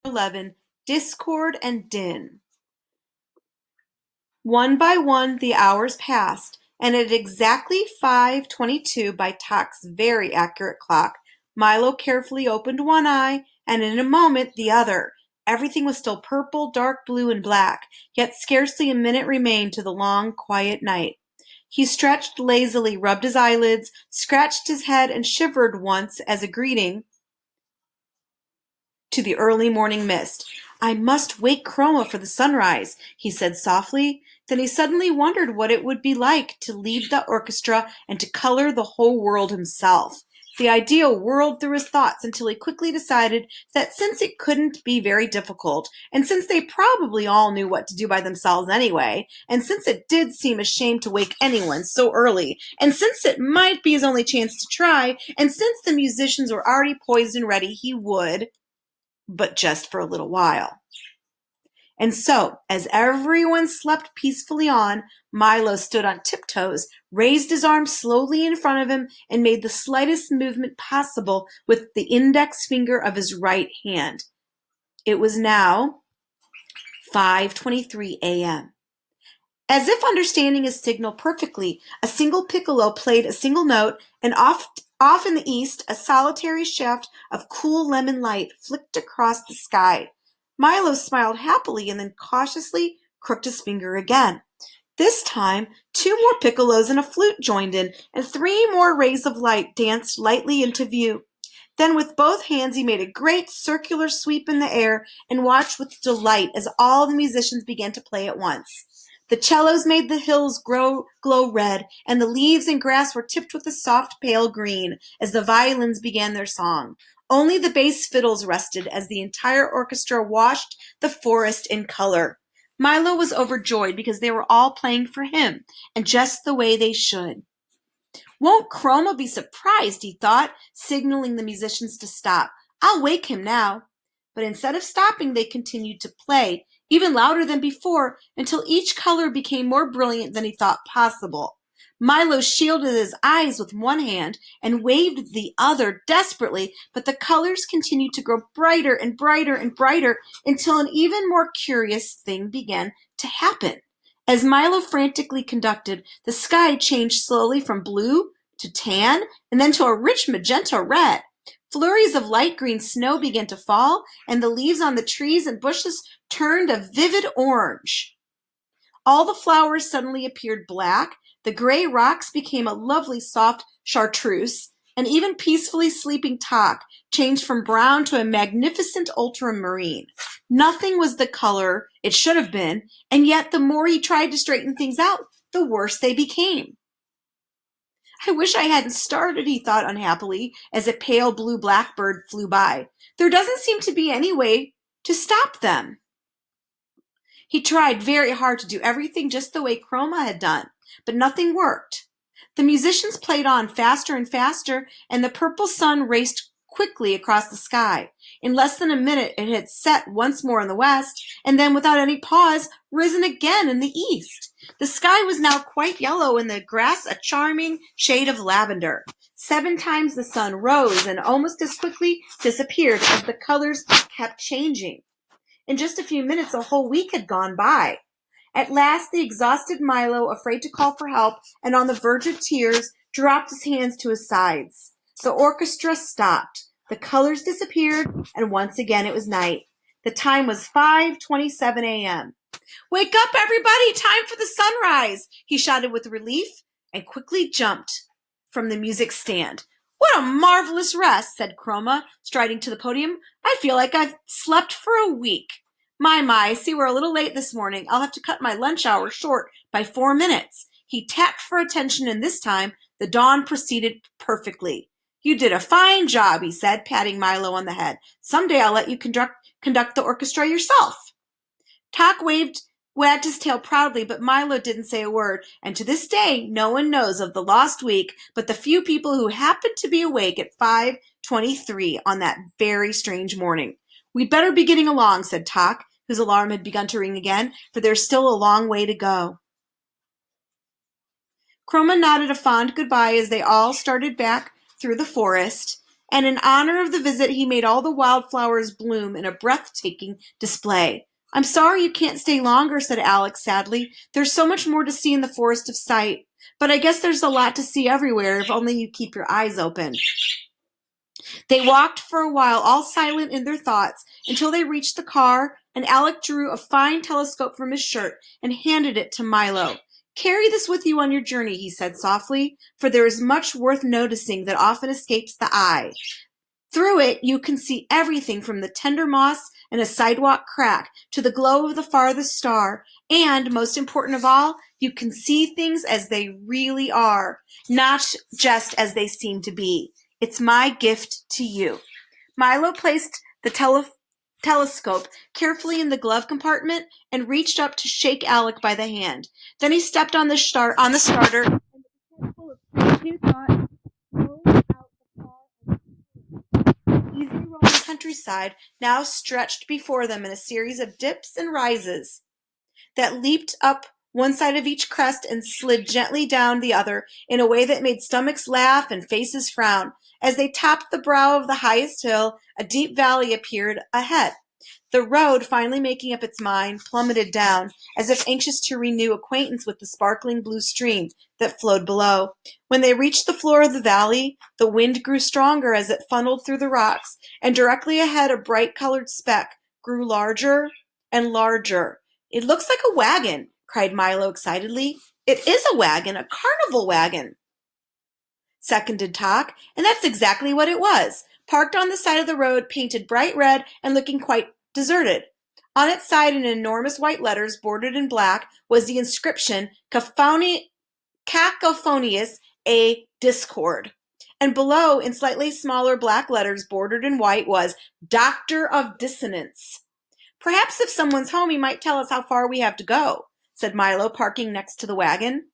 11, Discord and Din. One by one the hours passed, and at exactly 5:22 by Tock's very accurate clock, Milo carefully opened one eye, and in a moment the other. Everything was still purple, dark blue, and black, yet scarcely a minute remained to the long, quiet night. He stretched lazily, rubbed his eyelids, scratched his head, and shivered once as a greeting to the early morning mist. "I must wake Chroma for the sunrise," he said softly. Then he suddenly wondered what it would be like to lead the orchestra and to color the whole world himself. The idea whirled through his thoughts until he quickly decided that since it couldn't be very difficult, and since they probably all knew what to do by themselves anyway, and since it did seem a shame to wake anyone so early, and since it might be his only chance to try, and since the musicians were already poised and ready, he would, but just for a little while. And so, as everyone slept peacefully on, Milo stood on tiptoes, raised his arm slowly in front of him, and made the slightest movement possible with the index finger of his right hand. It was now 5:23 a.m. As if understanding his signal perfectly, a single piccolo played a single note, and off in the east a solitary shaft of cool lemon light flicked across the sky. Milo smiled happily and then cautiously crooked his finger again. This time, two more piccolos and a flute joined in, and three more rays of light danced lightly into view. Then with both hands he made a great circular sweep in the air and watched with delight as all the musicians began to play at once. The cellos made the hills glow red, and the leaves and grass were tipped with a soft pale green as the violins began their song. Only the bass fiddles rested as the entire orchestra washed the forest in color. Milo was overjoyed because they were all playing for him, and just the way they should. "Won't Chroma be surprised?" he thought, signaling the musicians to stop. "I'll wake him now." But instead of stopping, they continued to play, even louder than before, until each color became more brilliant than he thought possible. Milo shielded his eyes with one hand and waved the other desperately, but the colors continued to grow brighter and brighter and brighter until an even more curious thing began to happen. As Milo frantically conducted, the sky changed slowly from blue to tan and then to a rich magenta red. Flurries of light green snow began to fall, and the leaves on the trees and bushes turned a vivid orange. All the flowers suddenly appeared black, the gray rocks became a lovely soft chartreuse, and even peacefully sleeping Tock changed from brown to a magnificent ultramarine. Nothing was the color it should have been, and yet the more he tried to straighten things out, the worse they became. "I wish I hadn't started," he thought unhappily, as a pale blue blackbird flew by. "There doesn't seem to be any way to stop them." He tried very hard to do everything just the way Chroma had done, but nothing worked. The musicians played on faster and faster, and the purple sun raced quickly across the sky. In less than a minute it had set once more in the west, and then without any pause risen again in the east. The sky was now quite yellow, and the grass a charming shade of lavender. 7 times the sun rose and almost as quickly disappeared as the colors kept changing. In just a few minutes a whole week had gone by. At last the exhausted Milo, afraid to call for help and on the verge of tears, dropped his hands to his sides. The orchestra stopped. The colors disappeared, and once again it was night. The time was 5:27 a.m. "Wake up, everybody! Time for the sunrise!" he shouted with relief, and quickly jumped from the music stand. "What a marvelous rest," said Chroma, striding to the podium. "I feel like I've slept for a week. My, I see we're a little late this morning. I'll have to cut my lunch hour short by 4 minutes." He tapped for attention, and this time the dawn proceeded perfectly. "You did a fine job," he said, patting Milo on the head. "Someday I'll let you conduct the orchestra yourself." Tock wagged his tail proudly, but Milo didn't say a word, and to this day no one knows of the lost week but the few people who happened to be awake at 5:23 on that very strange morning. "We'd better be getting along," said Tock, whose alarm had begun to ring again, "for there's still a long way to go." Chroma nodded a fond goodbye as they all started back through the forest, and in honor of the visit he made all the wildflowers bloom in a breathtaking display. "I'm sorry you can't stay longer," said Alex sadly. "There's so much more to see in the Forest of Sight. But I guess there's a lot to see everywhere if only you keep your eyes open." They walked for a while, all silent in their thoughts, until they reached the car, and Alec drew a fine telescope from his shirt and handed it to Milo. "Carry this with you on your journey," he said softly, "for there is much worth noticing that often escapes the eye. Through it, you can see everything from the tender moss and a sidewalk crack to the glow of the farthest star, and, most important of all, you can see things as they really are, not just as they seem to be. It's my gift to you." Milo placed the telescope carefully in the glove compartment and reached up to shake Alec by the hand. Then he stepped on the starter, and the full of new thought rose out the car. The easy rolling countryside now stretched before them in a series of dips and rises that leaped up one side of each crest and slid gently down the other in a way that made stomachs laugh and faces frown. As they topped the brow of the highest hill, a deep valley appeared ahead. The road, finally making up its mind, plummeted down, as if anxious to renew acquaintance with the sparkling blue stream that flowed below. When they reached the floor of the valley, the wind grew stronger as it funneled through the rocks, and directly ahead a bright-colored speck grew larger and larger. "It looks like a wagon," cried Milo excitedly. "It is a wagon, a carnival wagon," seconded Tock, and that's exactly what it was, parked on the side of the road, painted bright red and looking quite deserted. On its side, in enormous white letters, bordered in black, was the inscription, "Cacophonious, a discord." And below, in slightly smaller black letters, bordered in white, was, "Doctor of Dissonance." "Perhaps if someone's home, he might tell us how far we have to go," said Milo, parking next to the wagon.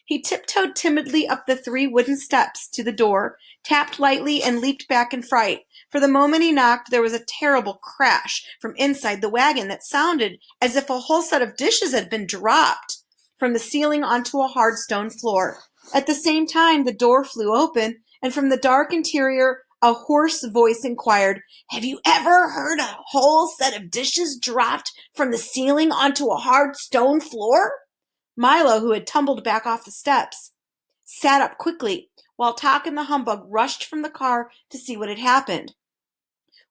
He tiptoed timidly up the 3 wooden steps to the door, tapped lightly, and leaped back in fright. For the moment he knocked, there was a terrible crash from inside the wagon that sounded as if a whole set of dishes had been dropped from the ceiling onto a hard stone floor. At the same time, the door flew open, and from the dark interior, a hoarse voice inquired, "Have you ever heard a whole set of dishes dropped from the ceiling onto a hard stone floor?" Milo, who had tumbled back off the steps, sat up quickly, while Tock and the humbug rushed from the car to see what had happened.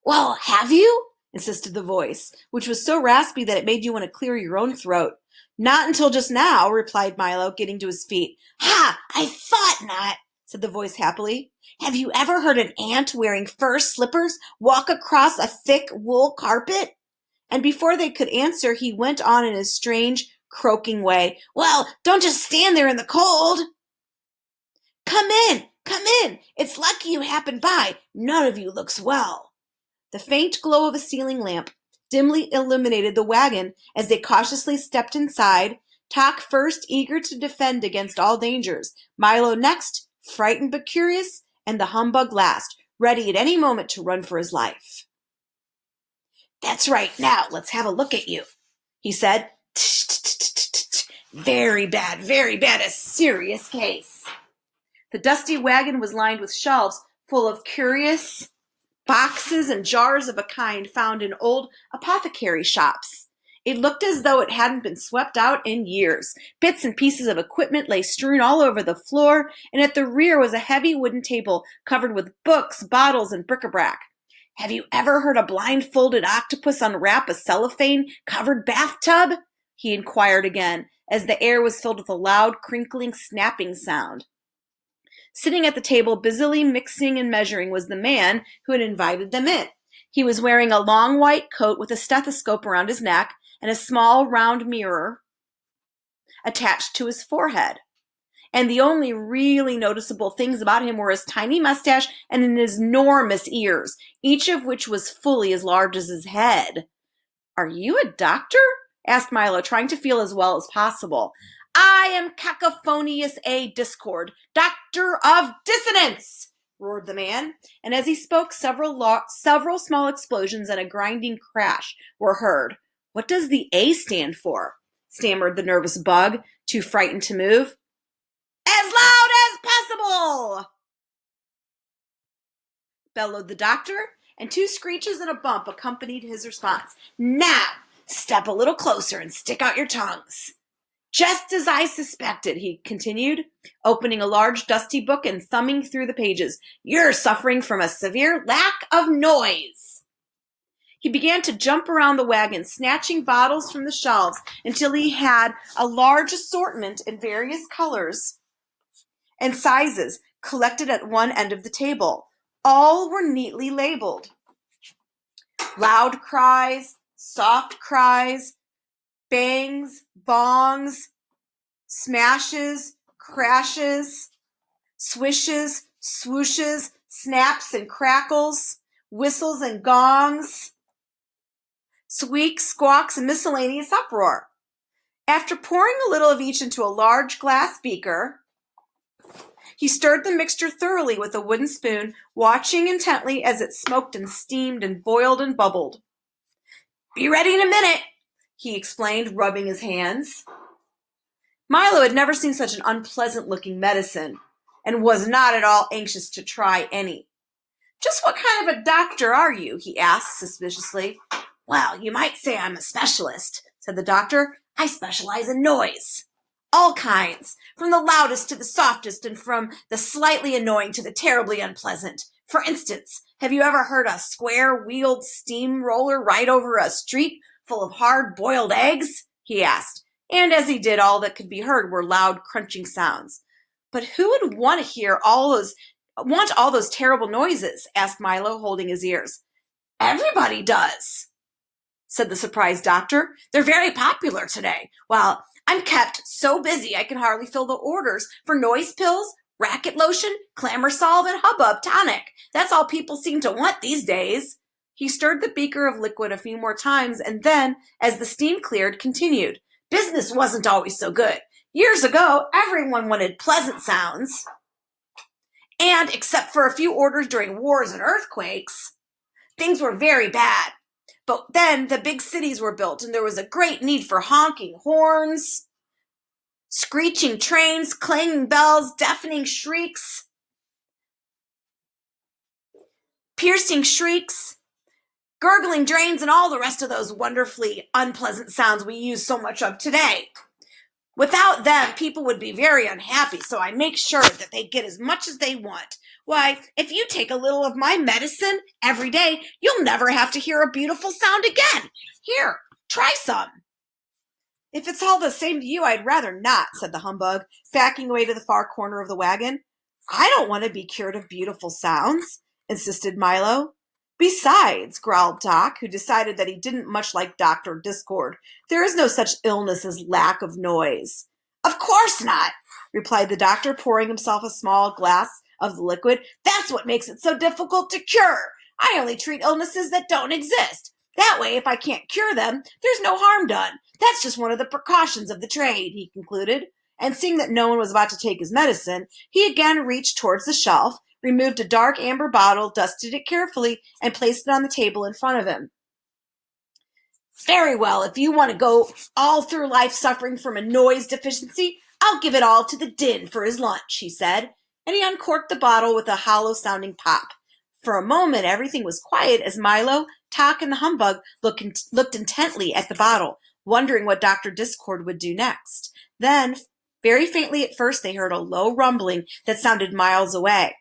"Well, have you?" insisted the voice, which was so raspy that it made you want to clear your own throat. "Not until just now," replied Milo, getting to his feet. "Ha! I thought not," said the voice happily. "Have you ever heard an ant wearing fur slippers walk across a thick wool carpet?" And before they could answer, he went on in his strange, croaking way. "Well, don't just stand there in the cold. Come in, come in. It's lucky you happened by. None of you looks well." The faint glow of a ceiling lamp dimly illuminated the wagon as they cautiously stepped inside, Tock first, eager to defend against all dangers, Milo next, frightened but curious, and the humbug last, ready at any moment to run for his life. "That's right. Now, let's have a look at you," he said. Very bad, a serious case." The dusty wagon was lined with shelves full of curious boxes and jars of a kind found in old apothecary shops. It looked as though it hadn't been swept out in years. Bits and pieces of equipment lay strewn all over the floor, and at the rear was a heavy wooden table covered with books, bottles, and bric-a-brac. "Have you ever heard a blindfolded octopus unwrap a cellophane-covered bathtub?" he inquired again, as the air was filled with a loud, crinkling, snapping sound. Sitting at the table, busily mixing and measuring, was the man who had invited them in. He was wearing a long white coat with a stethoscope around his neck and a small round mirror attached to his forehead. And the only really noticeable things about him were his tiny mustache and his enormous ears, each of which was fully as large as his head. "Are you a doctor?" asked Milo, trying to feel as well as possible. "I am Cacophonious A. Discord, Doctor of Dissonance," roared the man, and as he spoke, several small explosions and a grinding crash were heard. "What does the A stand for?" stammered the nervous bug, too frightened to move. "As loud as possible!" bellowed the doctor, and 2 screeches and a bump accompanied his response. Now, step a little closer and stick out your tongues. Just as I suspected, he continued, opening a large dusty book and thumbing through the pages. You're suffering from a severe lack of noise. He began to jump around the wagon, snatching bottles from the shelves until he had a large assortment in various colors and sizes collected at one end of the table. All were neatly labeled. Loud cries, soft cries, bangs, bongs, smashes, crashes, swishes, swooshes, snaps and crackles, whistles and gongs, squeaks, squawks, and miscellaneous uproar. After pouring a little of each into a large glass beaker, he stirred the mixture thoroughly with a wooden spoon, watching intently as it smoked and steamed and boiled and bubbled. Be ready in a minute, he explained, rubbing his hands. Milo had never seen such an unpleasant-looking medicine and was not at all anxious to try any. Just what kind of a doctor are you? He asked suspiciously. Well, you might say I'm a specialist, said the doctor. I specialize in noise. All kinds, from the loudest to the softest and from the slightly annoying to the terribly unpleasant. For instance, have you ever heard a square-wheeled steamroller ride over a street full of hard-boiled eggs? He asked, and as he did, all that could be heard were loud, crunching sounds. But who would want all those terrible noises? Asked Milo, holding his ears. Everybody does, said the surprised doctor. They're very popular today. Well, I'm kept so busy I can hardly fill the orders for noise pills, racket lotion, clamor solve, and hubbub tonic. That's all people seem to want these days. He stirred the beaker of liquid a few more times and then, as the steam cleared, continued. Business wasn't always so good. Years ago, everyone wanted pleasant sounds. And except for a few orders during wars and earthquakes, things were very bad. But then the big cities were built, and there was a great need for honking horns, screeching trains, clanging bells, deafening shrieks, piercing shrieks, gurgling drains, and all the rest of those wonderfully unpleasant sounds we use so much of today. Without them, people would be very unhappy, so I make sure that they get as much as they want. Why, if you take a little of my medicine every day, you'll never have to hear a beautiful sound again. Here, try some. If it's all the same to you, I'd rather not, said the humbug, backing away to the far corner of the wagon. I don't want to be cured of beautiful sounds, insisted Milo. Besides, growled Doc, who decided that he didn't much like Dr. Discord, there is no such illness as lack of noise. Of course not, replied the doctor, pouring himself a small glass of the liquid. That's what makes it so difficult to cure. I only treat illnesses that don't exist. That way, if I can't cure them, there's no harm done. That's just one of the precautions of the trade, he concluded. And seeing that no one was about to take his medicine, he again reached towards the shelf, removed a dark amber bottle, dusted it carefully, and placed it on the table in front of him. Very well, if you want to go all through life suffering from a noise deficiency, I'll give it all to the Dynne for his lunch, he said, and he uncorked the bottle with a hollow-sounding pop. For a moment, everything was quiet as Milo, Tock, and the humbug looked intently at the bottle, wondering what Dr. Discord would do next. Then, very faintly at first, they heard a low rumbling that sounded miles away.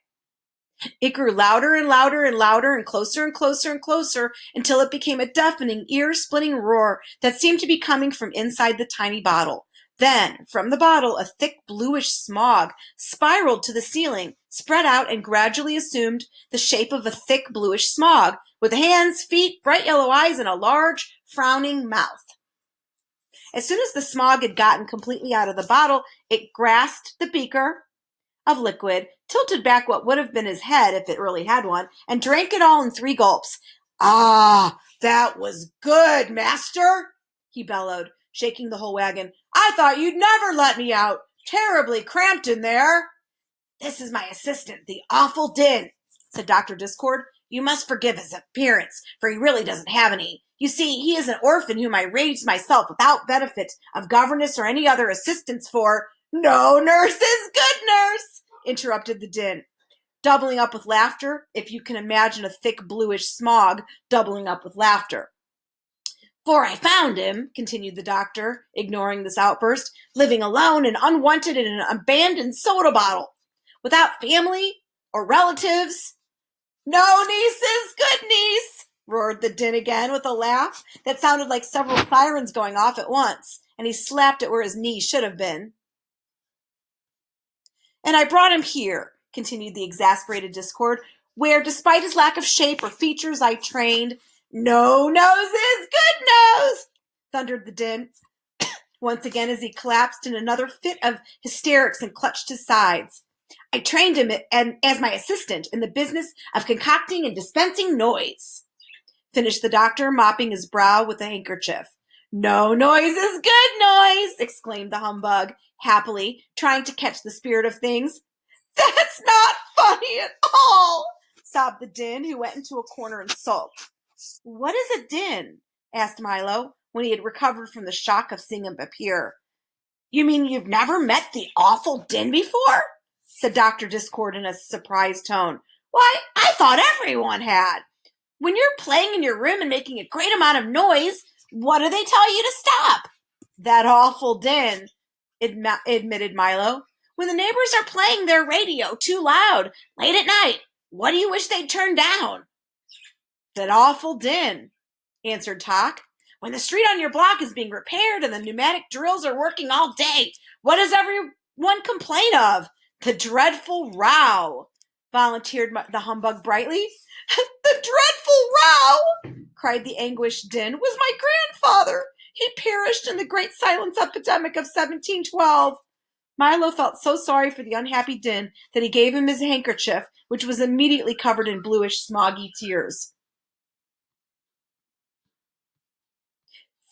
It grew louder and louder and louder and closer and closer and closer until it became a deafening, ear-splitting roar that seemed to be coming from inside the tiny bottle. Then, from the bottle, a thick bluish smog spiraled to the ceiling, spread out, and gradually assumed the shape of a thick bluish smog, with hands, feet, bright yellow eyes, and a large, frowning mouth. As soon as the smog had gotten completely out of the bottle, it grasped the beaker of liquid, tilted back what would have been his head if it really had one, and drank it all in 3 gulps. Ah, that was good, master, he bellowed, shaking the whole wagon. I thought you'd never let me out. Terribly cramped in there. This is my assistant, the awful Dynne, said Dr. Discord. You must forgive his appearance, for he really doesn't have any. You see, he is an orphan whom I raised myself without benefit of governess or any other assistance for— No nurse is good nurse, interrupted the Dynne. doubling up with laughter, if you can imagine a thick bluish smog doubling up with laughter. For I found him, continued the doctor, ignoring this outburst, living alone and unwanted in an abandoned soda bottle, without family or relatives. No nieces, good niece, roared the Dynne again with a laugh that sounded like several sirens going off at once, and he slapped it where his knee should have been. And I brought him here, continued the exasperated Discord, where, despite his lack of shape or features, I trained. No noses, good nose, thundered the Dynne, once again as he collapsed in another fit of hysterics and clutched his sides. I trained him as my assistant in the business of concocting and dispensing noise, finished the doctor, mopping his brow with a handkerchief. No noise is good noise, exclaimed the humbug, happily, trying to catch the spirit of things. That's not funny at all, sobbed the Dynne, who went into a corner and sulked. What is a din? Asked Milo, when he had recovered from the shock of seeing him appear. You mean you've never met the awful Dynne before? Said Dr. Discord in a surprised tone. Why, I thought everyone had. When you're playing in your room and making a great amount of noise, what do they tell you to stop? That awful Dynne, admitted Milo. When the neighbors are playing their radio too loud, late at night, what do you wish they'd turn down? That awful Dynne, answered Tok. When the street on your block is being repaired and the pneumatic drills are working all day, what does everyone complain of? The dreadful row, volunteered the humbug brightly. The dreadful row, cried the anguished Dynne, was my grandfather. He perished in the great silence epidemic of 1712. Milo felt so sorry for the unhappy Dynne that he gave him his handkerchief, which was immediately covered in bluish, smoggy tears.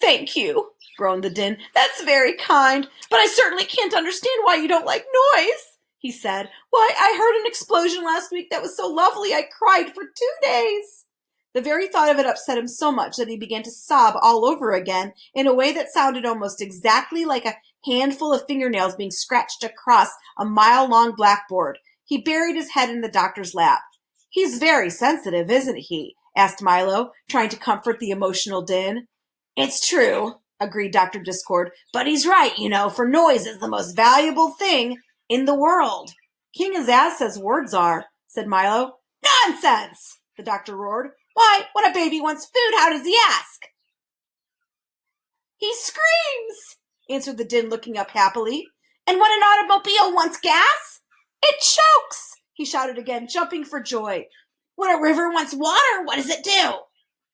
Thank you, groaned the Dynne. That's very kind, but I certainly can't understand why you don't like noise, he said. Why, I heard an explosion last week that was so lovely I cried for 2 days. The very thought of it upset him so much that he began to sob all over again in a way that sounded almost exactly like a handful of fingernails being scratched across a mile-long blackboard. He buried his head in the doctor's lap. He's very sensitive, isn't he? Asked Milo, trying to comfort the emotional Dynne. It's true, agreed Dr. Discord, but he's right, for noise is the most valuable thing in the world. King Azaz says words are, said Milo. Nonsense, the doctor roared. Why, when a baby wants food, how does he ask? He screams, answered the Dynne, looking up happily. And when an automobile wants gas, it chokes, he shouted again, jumping for joy. When a river wants water, what does it do?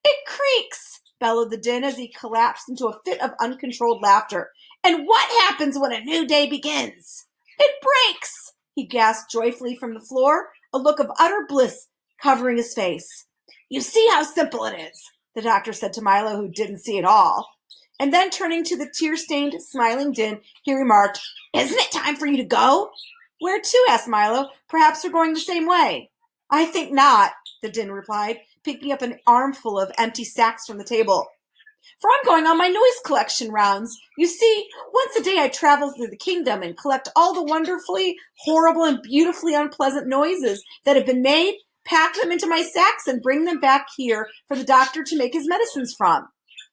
It creaks, bellowed the Dynne as he collapsed into a fit of uncontrolled laughter. And what happens when a new day begins? It breaks, he gasped joyfully from the floor, a look of utter bliss covering his face. You see how simple it is, the doctor said to Milo, who didn't see it all. And then turning to the tear-stained, smiling Dynne, he remarked, Isn't it time for you to go? Where to? Asked Milo. Perhaps we're going the same way. I think not, the Dynne replied, picking up an armful of empty sacks from the table. For I'm going on my noise collection rounds. You see, once a day I travel through the kingdom and collect all the wonderfully horrible and beautifully unpleasant noises that have been made, pack them into my sacks, and bring them back here for the doctor to make his medicines from.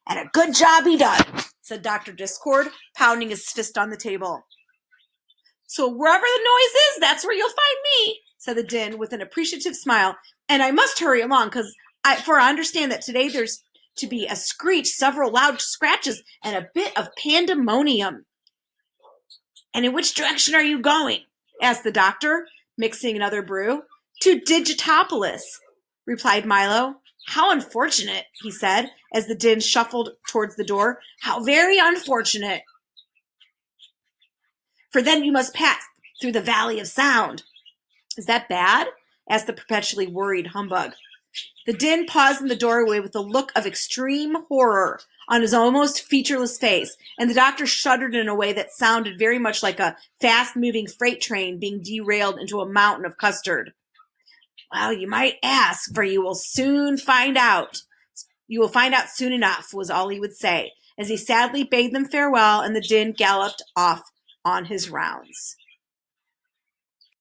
And a good job he does, said Dr. Discord, pounding his fist on the table. So wherever the noise is, that's where you'll find me, said the Dynne with an appreciative smile. And I must hurry along, for I understand that today there's to be a screech, several loud scratches, and a bit of pandemonium. And in which direction are you going? Asked the doctor, mixing another brew. To Digitopolis, replied Milo. How unfortunate, he said, as the Dynne shuffled towards the door. How very unfortunate. For then you must pass through the Valley of Sound. Is that bad? Asked the perpetually worried humbug. The Dynne paused in the doorway with a look of extreme horror on his almost featureless face, and the doctor shuddered in a way that sounded very much like a fast-moving freight train being derailed into a mountain of custard. Well, you might ask, for you will soon find out. You will find out soon enough, was all he would say, as he sadly bade them farewell, and the Dynne galloped off on his rounds.